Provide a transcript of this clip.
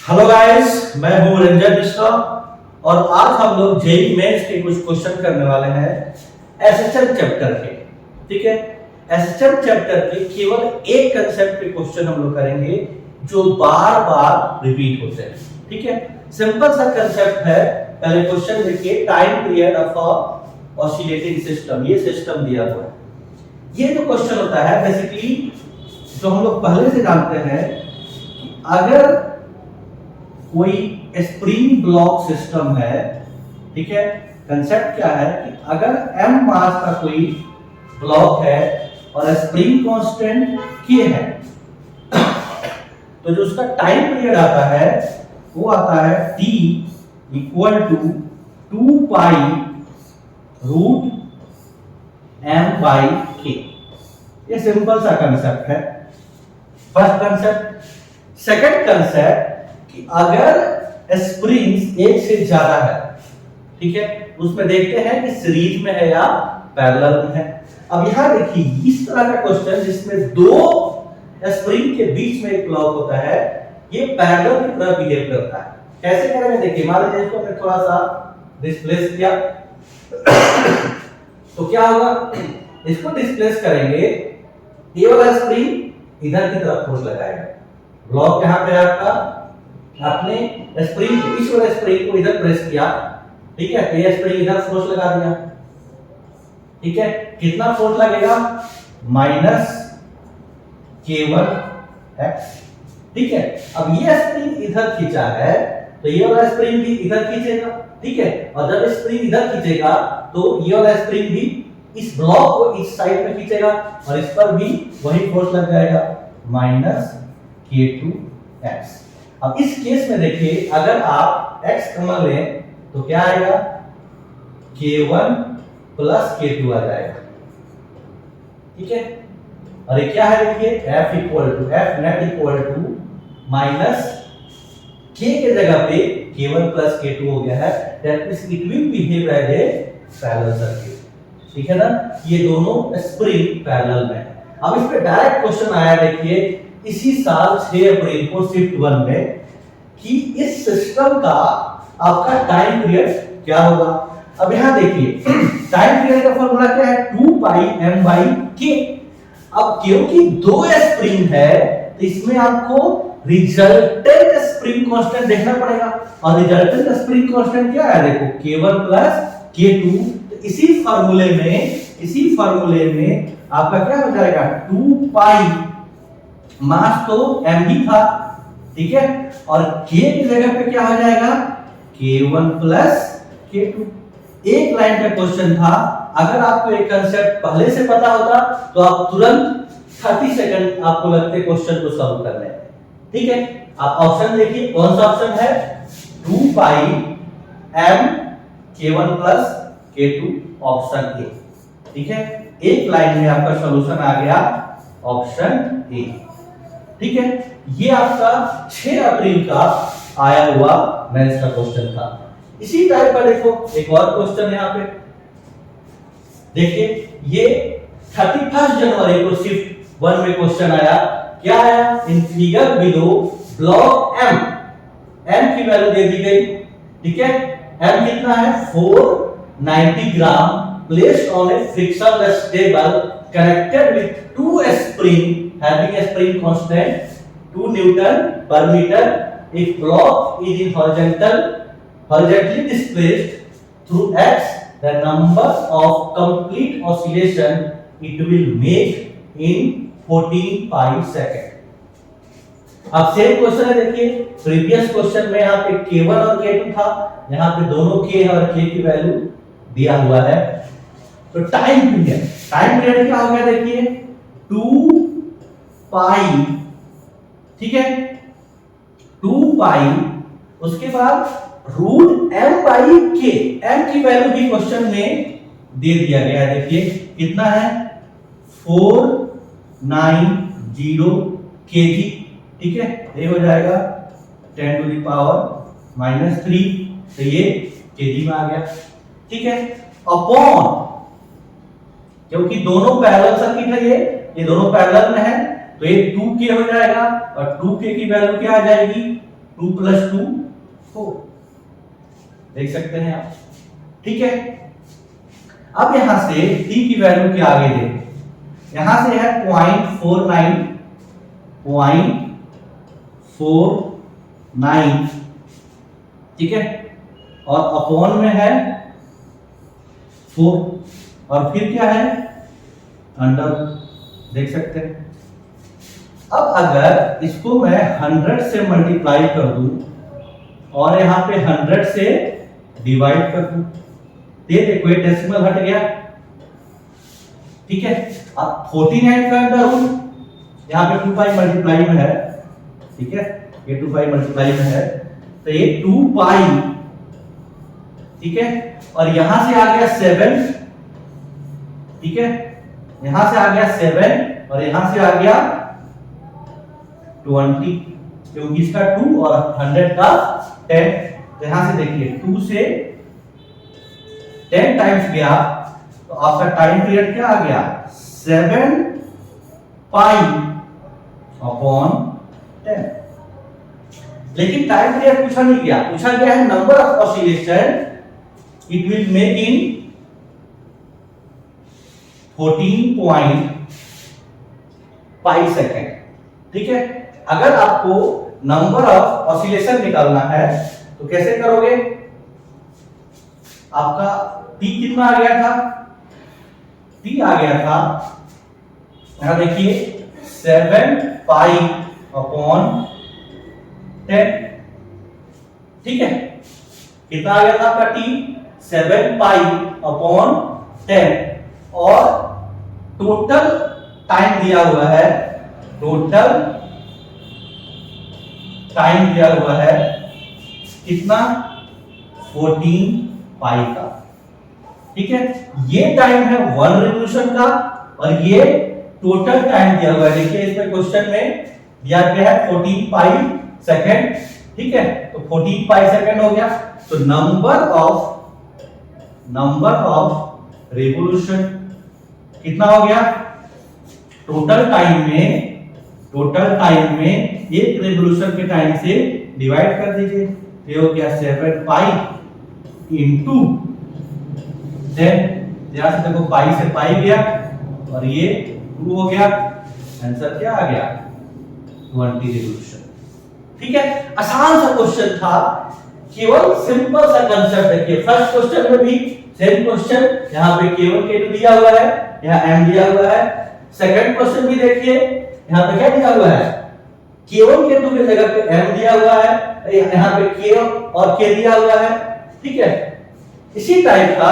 Hello guys, मैं हूं रंजन मिश्रा और आज हम लोग जेईई मेंस के कुछ क्वेश्चन करने वाले हैं एसएचएम चैप्टर के। ठीक है, एसएचएम चैप्टर के केवल एक कंसेप्ट पे क्वेश्चन हम लोग करेंगे जो बार बार रिपीट होते हैं। ठीक है, सिंपल सा कंसेप्ट है। पहले क्वेश्चन देखिए, time period of a oscillating system, ये सिस्टम दिया हुआ है। ये जो क्वेश्चन होता है बेसिकली जो हम लोग पहले से जानते हैं कि अगर कोई स्प्रिंग ब्लॉक सिस्टम है, ठीक है, कंसेप्ट क्या है कि अगर m मास का कोई ब्लॉक है और स्प्रिंग कांस्टेंट k है तो जो उसका टाइम पीरियड आता है वो आता है t equal to 2 pi root m by k। ये सिंपल सा कंसेप्ट है, फर्स्ट कंसेप्ट। सेकंड कंसेप्ट कि अगर स्प्रिंग्स एक से ज्यादा है, ठीक है, उसमें देखते हैं कि सीरीज में है या पैरेलल में है। अब यहां देखिए इस तरह का क्वेश्चन जिसमें दो स्प्रिंग के बीच में एक ब्लॉक होता है, ये पैरेलल की तरह बिहेव करता है। कैसे करेंगे देखिए, मान लीजिए इसको मैं थोड़ा सा डिस्प्लेस किया तो क्या होगा, इसको डिस्प्लेस करेंगे, ये वाला स्प्रिंग इधर की तरफ फोर्स लगाएगा। ब्लॉक यहां पे आपका, आपने स्प्रिंग को, इस वाले स्प्रिंग को इधर प्रेस किया, ठीक है, तो ये स्प्रिंग इधर फोर्स लगा दिया। ठीक है, कितना फोर्स लगेगा, माइनस k1x। ठीक है, अब ये स्प्रिंग इधर खींचा है तो ये वाला स्प्रिंग भी इधर खींचेगा। ठीक है, और जब स्प्रिंग इधर खींचेगा तो ये वाला स्प्रिंग भी इस ब्लॉक को इस साइड में खींचेगा और इस पर भी वही फोर्स लग जाएगा, माइनस k2x। अब इस केस में देखिए, अगर आप x कॉमन लें तो क्या आएगा, k1 प्लस k2 आ जाएगा। ठीक है, और ये क्या है देखिए, f net equal to minus k के जगह पे k1 प्लस k2 हो गया है। That means it will behave as a parallel circuit. ठीक है ना, ये दोनों स्प्रिंग पैरेलल में है। अब इस पे डायरेक्ट क्वेश्चन आया देखिए इसी साल 6 अप्रैल को शिफ्ट 1 में कि इस सिस्टम का आपका टाइम पीरियड क्या होगा। अब यहां देखिए टाइम पीरियड का फॉर्मूला क्या है, 2 पाई m बाई k। अब क्योंकि दो स्प्रिंग है तो इसमें आपको रिजल्टेंट स्प्रिंग कांस्टेंट देखना पड़ेगा, और रिजल्टेंट स्प्रिंग कांस्टेंट क्या है, देखो k1 प्लस k2। तो इसी फार्मूले में आपका क्या हो जाएगा, 2 पाई, मास तो m ही था, ठीक है, और k की जगह पे क्या हो जाएगा, k1 प्लस k2। एक लाइन का क्वेश्चन था, अगर आपको एक कंसेप्ट पहले से पता होता तो आप तुरंत 30 सेकंड आपको लगते क्वेश्चन को सॉल्व करने। ठीक है, आप ऑप्शन देखिए, कौन सा ऑप्शन है, 2 पाई m k1 plus k2, option A. ठीक है, एक लाइन में आपका सॉल्यूशन आ गया, ऑप्शन ए। ठीक है, ये आपका 6 अप्रैल का आया हुआ मैथ्स का क्वेश्चन था। इसी टाइप का देखो एक और क्वेश्चन यहाँ पे देखिए, ये 31 जनवरी को शिफ्ट 1 में क्वेश्चन आया। क्या आया, in figure below block m की वैल्यू दे दी गई। ठीक है, m कितना है, 490 gram, placed on a frictionless table connected with 2 spring having a spring constant 2 Newton per meter. If block is in horizontally displaced through x, the number of complete oscillation it will make in 14 pi second. अब same question है देखिए, previous question में यहाँ पे k1 और k2 था, यहाँ पे दोनों k और k की वैल्यू दिया हुआ है। तो टाइम पीरियड क्या हो गया देखिए, 2 पाई, ठीक है, 2 पाई, उसके बाद root m by k। m की वैल्यू भी क्वेश्चन में दे दिया गया है, देखिए कितना है, 490 kg। ठीक है, ये हो जाएगा 10 टू द पावर -3, तो ये kg में आ गया। ठीक है, अपॉन, क्योंकि दोनों पैरेलल सर्किट है, ये दोनों पैरेलल में है, तो ये 2k हो जाएगा और 2k की वैल्यू क्या आ जाएगी, 2 + 2 4, देख सकते हैं आप। ठीक है, अब यहां से t की वैल्यू क्या आगे दे, यहां से है 0.49, ठीक है, और अपॉन में है 4, और फिर क्या है अंडर, देख सकते हैं। अब अगर इसको मैं 100 से मल्टीप्लाई कर दूं और यहां पे 100 से डिवाइड कर दूं, ये देखो ये डेसिमल हट गया। ठीक है, अब 49 का अंडर रूट, यहां पे 2 पाई मल्टीप्लाई में है, ठीक है, ये 2 पाई मल्टीप्लाई में है, तो ये 2 पाई, ठीक है, और यहां से आ गया 7, ठीक है, यहां से आ गया 7 और यहां से आ गया 20, क्योंकि इसका 2 और 100 का 10, तो यहां से देखिए 2 से 10 टाइम्स गया, तो आपका टाइम पीरियड क्या आ गया 7 पाई अपॉन 10। लेकिन टाइम पीरियड पूछा नहीं गया, पूछा गया है number of oscillation it will make in 14 second. ठीक है, अगर आपको नंबर ऑफ ऑसिलेशन निकालना है तो कैसे करोगे, आपका t कितना आ गया था, t आ गया था, यहां देखिए 7 पाई अपॉन 10, ठीक है, कितना आ गया था आपका t 7 पाई अपॉन 10, और टोटल टाइम दिया हुआ है, टोटल टाइम दिया हुआ है कितना 14 पाई का। ठीक है, ये टाइम है 1 रिवॉल्यूशन का और ये टोटल टाइम दिया हुआ है, देखिए इसमें क्वेश्चन में दिया गया है 14 पाई सेकेंड। ठीक है, तो 14 पाई सेकेंड हो गया, तो नंबर ऑफ रिवॉल्यूशन कितना हो गया, टोटल टाइम में एक रिवॉल्यूशन के टाइम से डिवाइड कर दीजिए, ये हो गया 7 पाई इंटू 10, यहां से देखो पाई से पाई गया और ये 2 हो गया, आंसर क्या आ गया 20 रिवॉल्यूशन। ठीक है, आसान सा क्वेश्चन था, केवल सिंपल सा कंसेप्ट देखिए, फर्स्ट क्वेश्चन में भी सेम क्वेश्चन, यहां पे केवल k2 दिया हुआ है, यहां m दिया हुआ है। सेकंड क्वेश्चन भी देखिए, यहां पे क्या दिया हुआ है, केवल k2 की जगह पे m दिया हुआ है, यहां पे k और k दिया हुआ है। ठीक है, इसी टाइप का